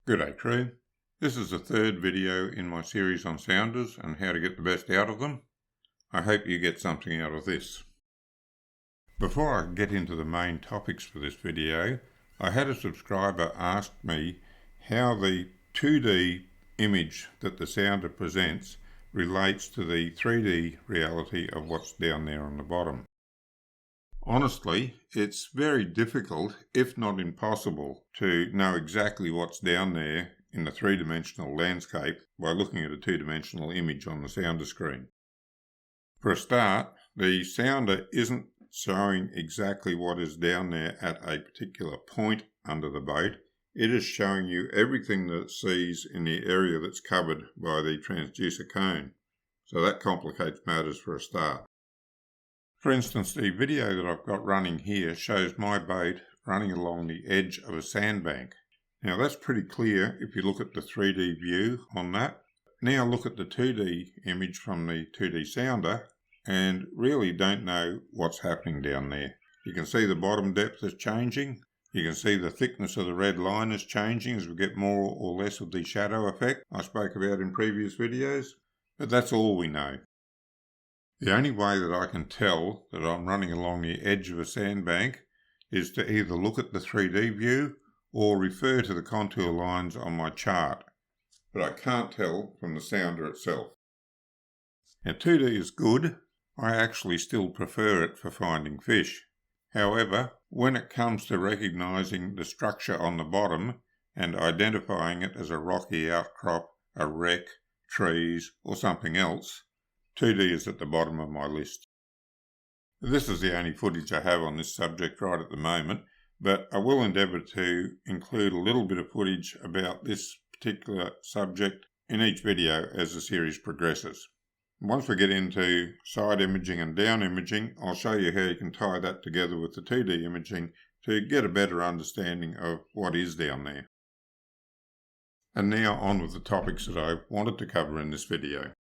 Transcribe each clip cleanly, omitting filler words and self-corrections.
G'day crew. This is the third video in my series on sounders and how to get the best out of them. I hope you get something out of this. Before I get into the main topics for this video, I had a subscriber ask me how the 2D image that the sounder presents relates to the 3D reality of what's down there on the bottom. Honestly, it's very difficult, if not impossible, to know exactly what's down there in the three-dimensional landscape by looking at a two-dimensional image on the sounder screen. For a start, the sounder isn't showing exactly what is down there at a particular point under the boat. It is showing you everything that it sees in the area that's covered by the transducer cone. So that complicates matters for a start. For instance, the video that I've got running here shows my boat running along the edge of a sandbank. Now that's pretty clear if you look at the 3D view on that. Now look at the 2D image from the 2D sounder and really don't know what's happening down there. You can see the bottom depth is changing. You can see the thickness of the red line is changing as we get more or less of the shadow effect I spoke about in previous videos. But that's all we know. The only way that I can tell that I'm running along the edge of a sandbank is to either look at the 3D view or refer to the contour lines on my chart, but I can't tell from the sounder itself. Now 2D is good. I actually still prefer it for finding fish. However, when it comes to recognizing the structure on the bottom and identifying it as a rocky outcrop, a wreck, trees or something else, 2D is at the bottom of my list. This is the only footage I have on this subject right at the moment, but I will endeavour to include a little bit of footage about this particular subject in each video as the series progresses. Once we get into side imaging and down imaging, I'll show you how you can tie that together with the 2D imaging to get a better understanding of what is down there. And now on with the topics that I wanted to cover in this video.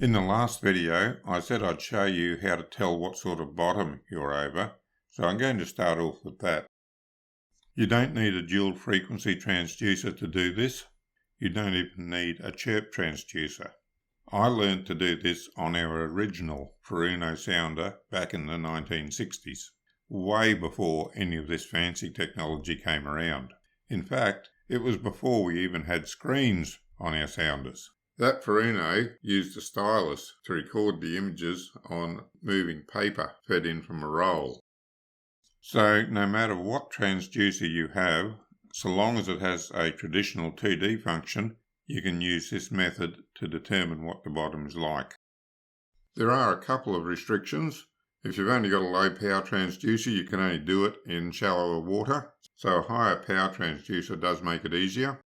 In the last video, I said I'd show you how to tell what sort of bottom you're over, so I'm going to start off with that. You don't need a dual frequency transducer to do this. You don't even need a chirp transducer. I learned to do this on our original Furuno sounder back in the 1960s, way before any of this fancy technology came around. In fact, it was before we even had screens on our sounders. That Furuno used a stylus to record the images on moving paper fed in from a roll. So no matter what transducer you have, so long as it has a traditional 2D function, you can use this method to determine what the bottom is like. There are a couple of restrictions. If you've only got a low power transducer, you can only do it in shallower water, so a higher power transducer does make it easier.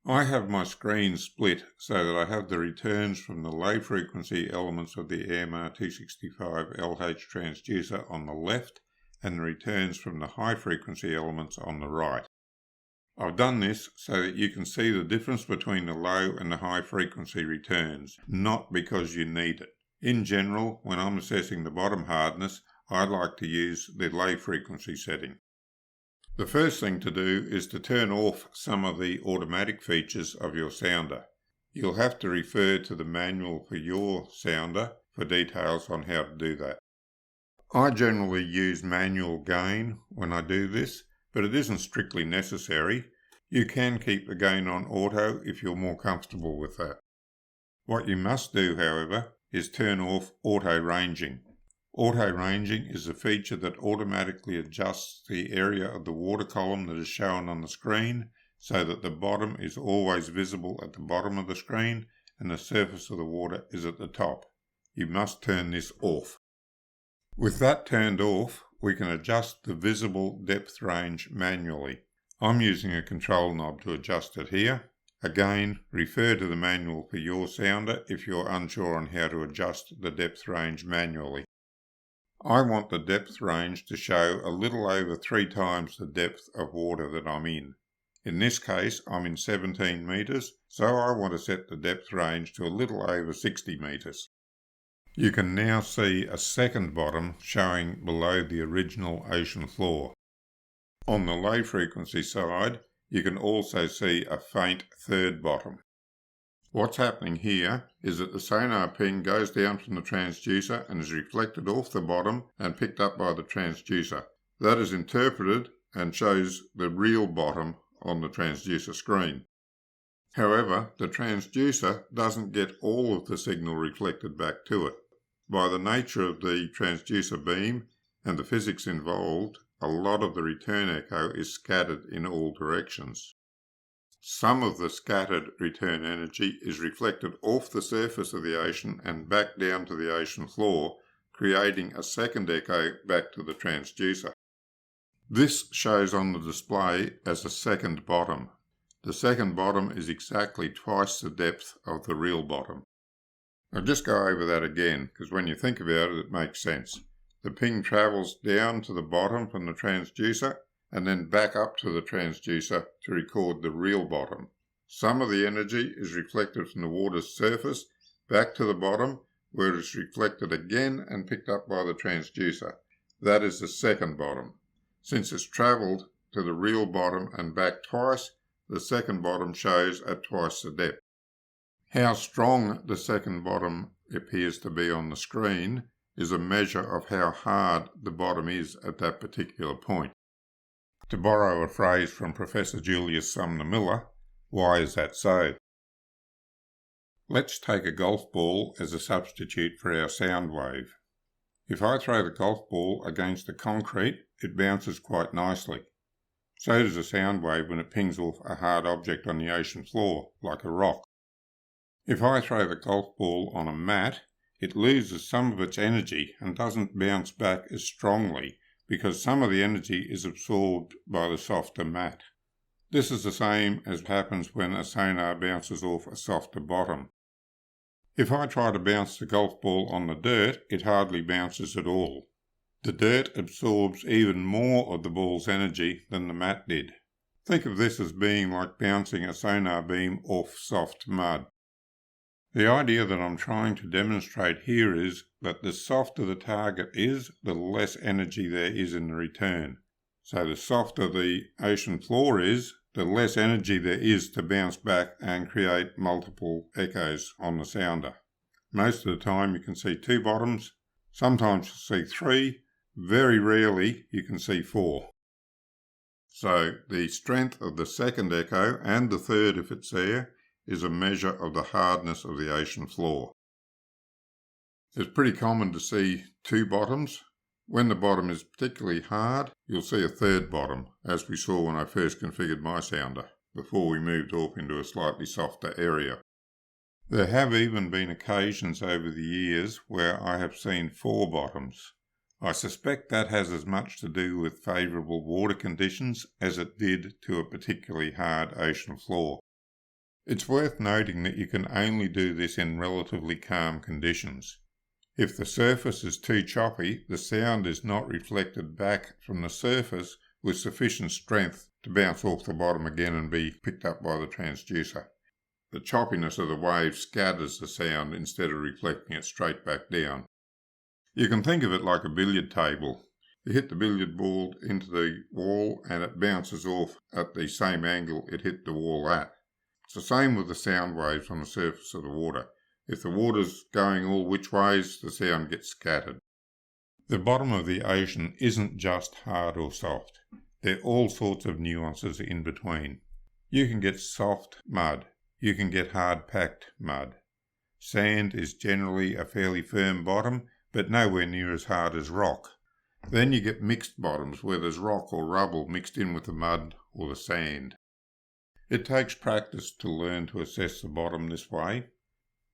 I have my screen split so that I have the returns from the low frequency elements of the AMR 265 LH transducer on the left and the returns from the high frequency elements on the right. I've done this so that you can see the difference between the low and the high frequency returns, not because you need it. In general, when I'm assessing the bottom hardness, I like to use the low frequency setting. The first thing to do is to turn off some of the automatic features of your sounder. You'll have to refer to the manual for your sounder for details on how to do that. I generally use manual gain when I do this, but it isn't strictly necessary. You can keep the gain on auto if you're more comfortable with that. What you must do, however, is turn off auto ranging. Auto ranging is a feature that automatically adjusts the area of the water column that is shown on the screen so that the bottom is always visible at the bottom of the screen and the surface of the water is at the top. You must turn this off. With that turned off, we can adjust the visible depth range manually. I'm using a control knob to adjust it here. Again, refer to the manual for your sounder if you're unsure on how to adjust the depth range manually. I want the depth range to show a little over 3 times the depth of water that I'm in. In this case, I'm in 17 metres, so I want to set the depth range to a little over 60 metres. You can now see a second bottom showing below the original ocean floor. On the low frequency side, you can also see a faint third bottom. What's happening here is that the sonar ping goes down from the transducer and is reflected off the bottom and picked up by the transducer. That is interpreted and shows the real bottom on the transducer screen. However, the transducer doesn't get all of the signal reflected back to it. By the nature of the transducer beam and the physics involved, a lot of the return echo is scattered in all directions. Some of the scattered return energy is reflected off the surface of the ocean and back down to the ocean floor, creating a second echo back to the transducer. This shows on the display as a second bottom. The second bottom is exactly twice the depth of the real bottom. I'll just go over that again, because when you think about it, it makes sense. The ping travels down to the bottom from the transducer and then back up to the transducer to record the real bottom. Some of the energy is reflected from the water's surface back to the bottom, where it is reflected again and picked up by the transducer. That is the second bottom. Since it's travelled to the real bottom and back twice, the second bottom shows at twice the depth. How strong the second bottom appears to be on the screen is a measure of how hard the bottom is at that particular point. To borrow a phrase from Professor Julius Sumner Miller, why is that so? Let's take a golf ball as a substitute for our sound wave. If I throw the golf ball against the concrete, it bounces quite nicely. So does a sound wave when it pings off a hard object on the ocean floor, like a rock. If I throw the golf ball on a mat, it loses some of its energy and doesn't bounce back as strongly because some of the energy is absorbed by the softer mat. This is the same as happens when a sonar bounces off a softer bottom. If I try to bounce the golf ball on the dirt, it hardly bounces at all. The dirt absorbs even more of the ball's energy than the mat did. Think of this as being like bouncing a sonar beam off soft mud. The idea that I'm trying to demonstrate here is that the softer the target is, the less energy there is in the return. So the softer the ocean floor is, the less energy there is to bounce back and create multiple echoes on the sounder. Most of the time you can see 2 bottoms, sometimes you'll see 3, very rarely you can see 4. So the strength of the second echo, and the third if it's there, is a measure of the hardness of the ocean floor. It's pretty common to see 2 bottoms. When the bottom is particularly hard, you'll see a third bottom, as we saw when I first configured my sounder, before we moved off into a slightly softer area. There have even been occasions over the years where I have seen 4 bottoms. I suspect that has as much to do with favourable water conditions as it did to a particularly hard ocean floor. It's worth noting that you can only do this in relatively calm conditions. If the surface is too choppy, the sound is not reflected back from the surface with sufficient strength to bounce off the bottom again and be picked up by the transducer. The choppiness of the wave scatters the sound instead of reflecting it straight back down. You can think of it like a billiard table. You hit the billiard ball into the wall and it bounces off at the same angle it hit the wall at. It's the same with the sound waves on the surface of the water. If the water's going all which ways, the sound gets scattered. The bottom of the ocean isn't just hard or soft. There are all sorts of nuances in between. You can get soft mud. You can get hard-packed mud. Sand is generally a fairly firm bottom, but nowhere near as hard as rock. Then you get mixed bottoms where there's rock or rubble mixed in with the mud or the sand. It takes practice to learn to assess the bottom this way.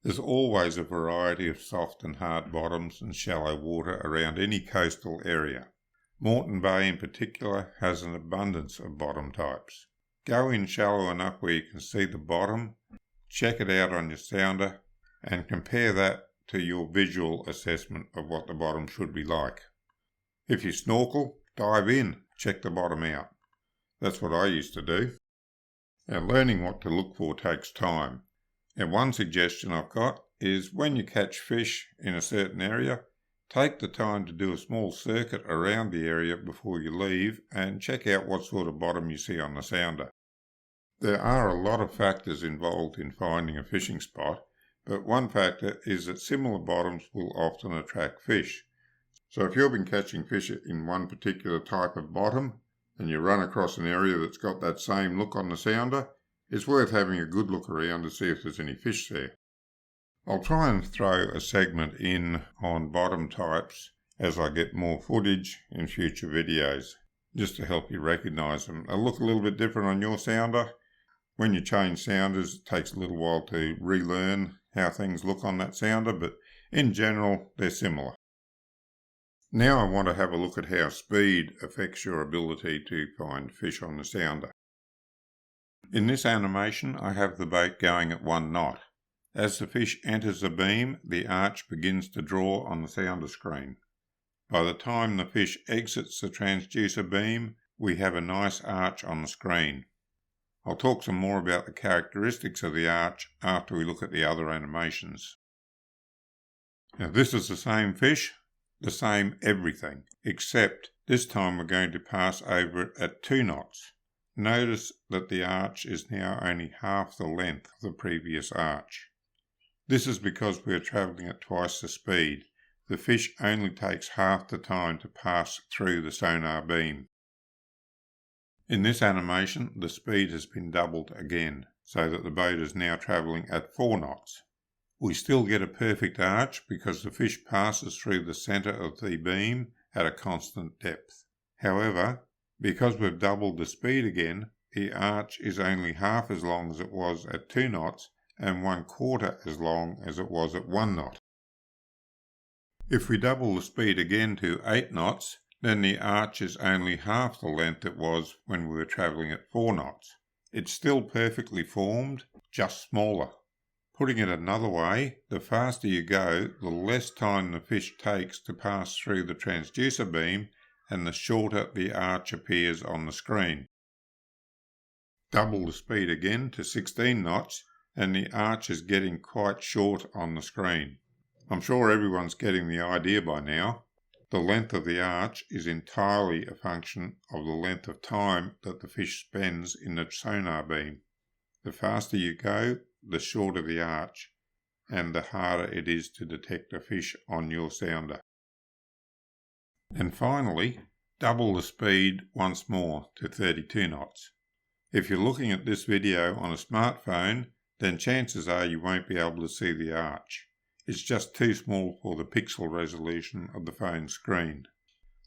There's always a variety of soft and hard bottoms and shallow water around any coastal area. Moreton Bay in particular has an abundance of bottom types. Go in shallow enough where you can see the bottom, check it out on your sounder, and compare that to your visual assessment of what the bottom should be like. If you snorkel, dive in, check the bottom out. That's what I used to do. Now, learning what to look for takes time. And one suggestion I've got is when you catch fish in a certain area, take the time to do a small circuit around the area before you leave and check out what sort of bottom you see on the sounder. There are a lot of factors involved in finding a fishing spot, but one factor is that similar bottoms will often attract fish. So if you've been catching fish in one particular type of bottom and you run across an area that's got that same look on the sounder, it's worth having a good look around to see if there's any fish there. I'll try and throw a segment in on bottom types as I get more footage in future videos, just to help you recognise them. They'll look a little bit different on your sounder. When you change sounders, it takes a little while to relearn how things look on that sounder, but in general, they're similar. Now I want to have a look at how speed affects your ability to find fish on the sounder. In this animation, I have the bait going at 1 knot. As the fish enters the beam, the arch begins to draw on the sounder screen. By the time the fish exits the transducer beam, we have a nice arch on the screen. I'll talk some more about the characteristics of the arch after we look at the other animations. Now this is the same fish, the same everything, except this time we're going to pass over it at 2 knots. Notice that the arch is now only half the length of the previous arch. This is because we are travelling at twice the speed. The fish only takes half the time to pass through the sonar beam. In this animation, the speed has been doubled again, so that the boat is now travelling at 4 knots. We still get a perfect arch because the fish passes through the centre of the beam at a constant depth. However, because we've doubled the speed again, the arch is only half as long as it was at 2 knots and 1/4 as long as it was at 1 knot. If we double the speed again to 8 knots, then the arch is only half the length it was when we were travelling at 4 knots. It's still perfectly formed, just smaller. Putting it another way, the faster you go, the less time the fish takes to pass through the transducer beam and the shorter the arch appears on the screen. Double the speed again to 16 knots and the arch is getting quite short on the screen. I'm sure everyone's getting the idea by now. The length of the arch is entirely a function of the length of time that the fish spends in the sonar beam. The faster you go, the shorter the arch, and the harder it is to detect a fish on your sounder. And finally, double the speed once more to 32 knots. If you're looking at this video on a smartphone, then chances are you won't be able to see the arch. It's just too small for the pixel resolution of the phone screen.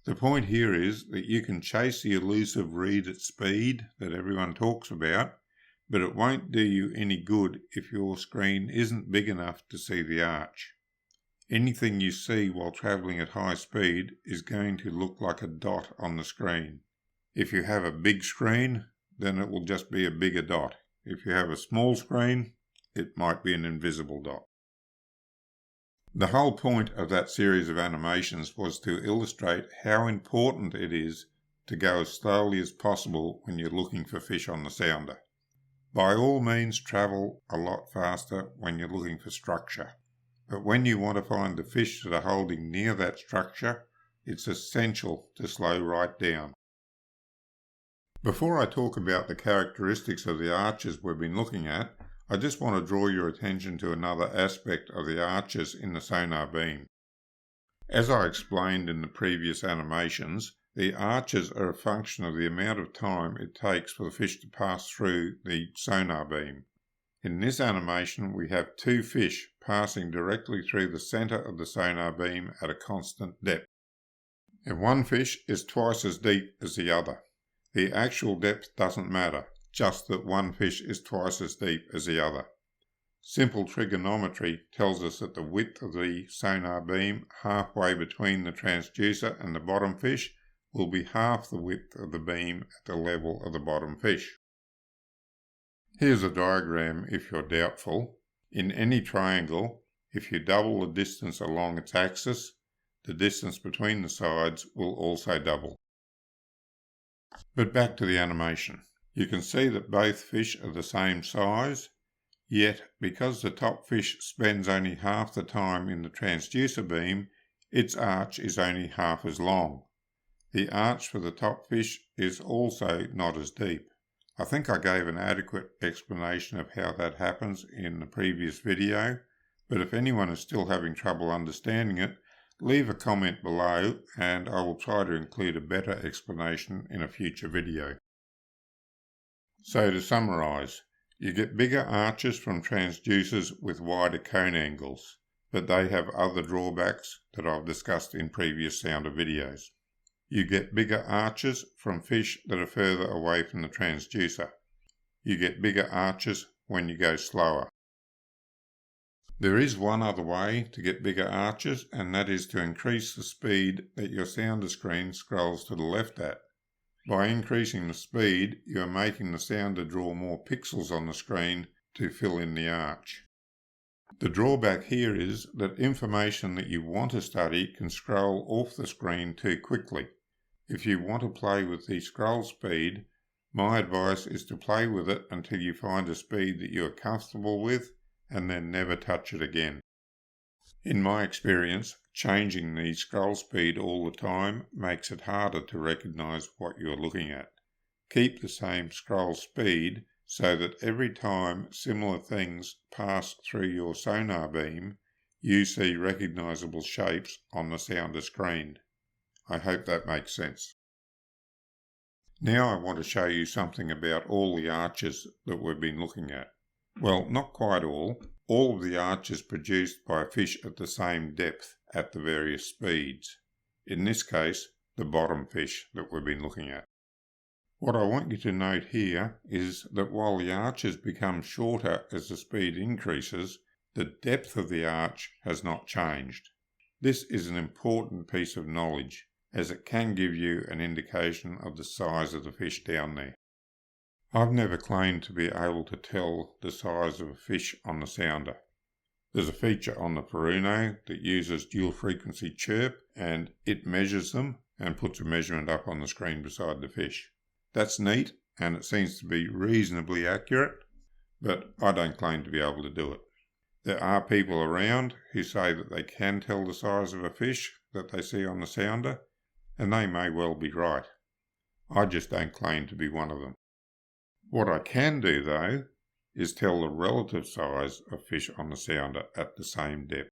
The point here is that you can chase the elusive read at speed that everyone talks about, but it won't do you any good if your screen isn't big enough to see the arch. Anything you see while travelling at high speed is going to look like a dot on the screen. If you have a big screen, then it will just be a bigger dot. If you have a small screen, it might be an invisible dot. The whole point of that series of animations was to illustrate how important it is to go as slowly as possible when you're looking for fish on the sounder. By all means, travel a lot faster when you're looking for structure. But when you want to find the fish that are holding near that structure, it's essential to slow right down. Before I talk about the characteristics of the arches we've been looking at, I just want to draw your attention to another aspect of the arches in the sonar beam. As I explained in the previous animations, the arches are a function of the amount of time it takes for the fish to pass through the sonar beam. In this animation, we have 2 fish passing directly through the centre of the sonar beam at a constant depth. And one fish is twice as deep as the other. The actual depth doesn't matter, just that one fish is twice as deep as the other. Simple trigonometry tells us that the width of the sonar beam halfway between the transducer and the bottom fish will be half the width of the beam at the level of the bottom fish. Here's a diagram if you're doubtful. In any triangle, if you double the distance along its axis, the distance between the sides will also double. But back to the animation. You can see that both fish are the same size, yet because the top fish spends only half the time in the transducer beam, its arch is only half as long. The arch for the top fish is also not as deep. I think I gave an adequate explanation of how that happens in the previous video, but if anyone is still having trouble understanding it, leave a comment below and I will try to include a better explanation in a future video. So to summarise, you get bigger arches from transducers with wider cone angles, but they have other drawbacks that I've discussed in previous sounder videos. You get bigger arches from fish that are further away from the transducer. You get bigger arches when you go slower. There is one other way to get bigger arches, and that is to increase the speed that your sounder screen scrolls to the left at. By increasing the speed, you are making the sounder draw more pixels on the screen to fill in the arch. The drawback here is that information that you want to study can scroll off the screen too quickly. If you want to play with the scroll speed, my advice is to play with it until you find a speed that you are comfortable with and then never touch it again. In my experience, changing the scroll speed all the time makes it harder to recognize what you're looking at. Keep the same scroll speed so that every time similar things pass through your sonar beam, you see recognizable shapes on the sounder screen. I hope that makes sense. Now I want to show you something about all the arches that we've been looking at. Well, not quite all. All of the arches produced by a fish at the same depth at the various speeds. In this case, the bottom fish that we've been looking at. What I want you to note here is that while the arches become shorter as the speed increases, the depth of the arch has not changed. This is an important piece of knowledge, as it can give you an indication of the size of the fish down there. I've never claimed to be able to tell the size of a fish on the sounder. There's a feature on the Peruno that uses dual frequency chirp, and it measures them and puts a measurement up on the screen beside the fish. That's neat, and it seems to be reasonably accurate, but I don't claim to be able to do it. There are people around who say that they can tell the size of a fish that they see on the sounder, and they may well be right. I just don't claim to be one of them. What I can do, though, is tell the relative size of fish on the sounder at the same depth.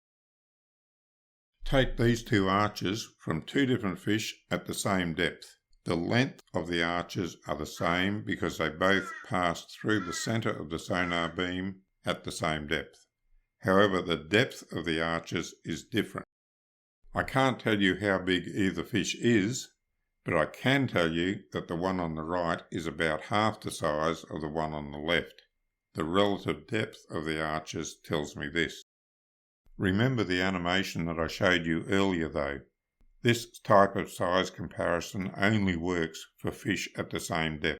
Take these two arches from two different fish at the same depth. The length of the arches are the same because they both pass through the centre of the sonar beam at the same depth. However, the depth of the arches is different. I can't tell you how big either fish is, but I can tell you that the one on the right is about half the size of the one on the left. The relative depth of the arches tells me this. Remember the animation that I showed you earlier though. This type of size comparison only works for fish at the same depth.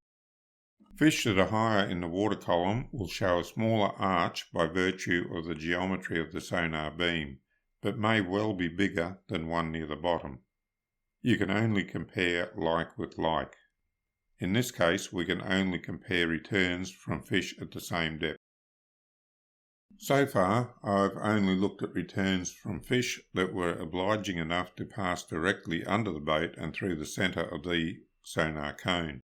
Fish that are higher in the water column will show a smaller arch by virtue of the geometry of the sonar beam, but may well be bigger than one near the bottom. You can only compare like with like. In this case, we can only compare returns from fish at the same depth. So far, I've only looked at returns from fish that were obliging enough to pass directly under the boat and through the centre of the sonar cone.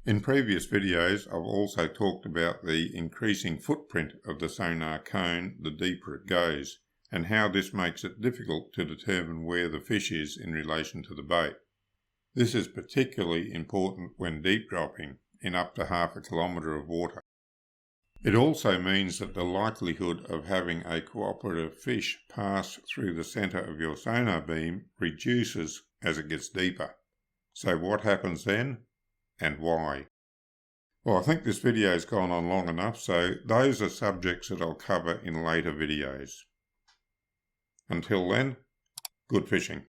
In previous videos, I've also talked about the increasing footprint of the sonar cone the deeper it goes, and how this makes it difficult to determine where the fish is in relation to the boat. This is particularly important when deep dropping in up to half a kilometre of water. It also means that the likelihood of having a cooperative fish pass through the centre of your sonar beam reduces as it gets deeper. So what happens then, and why? Well, I think this video has gone on long enough, so those are subjects that I'll cover in later videos. Until then, good fishing.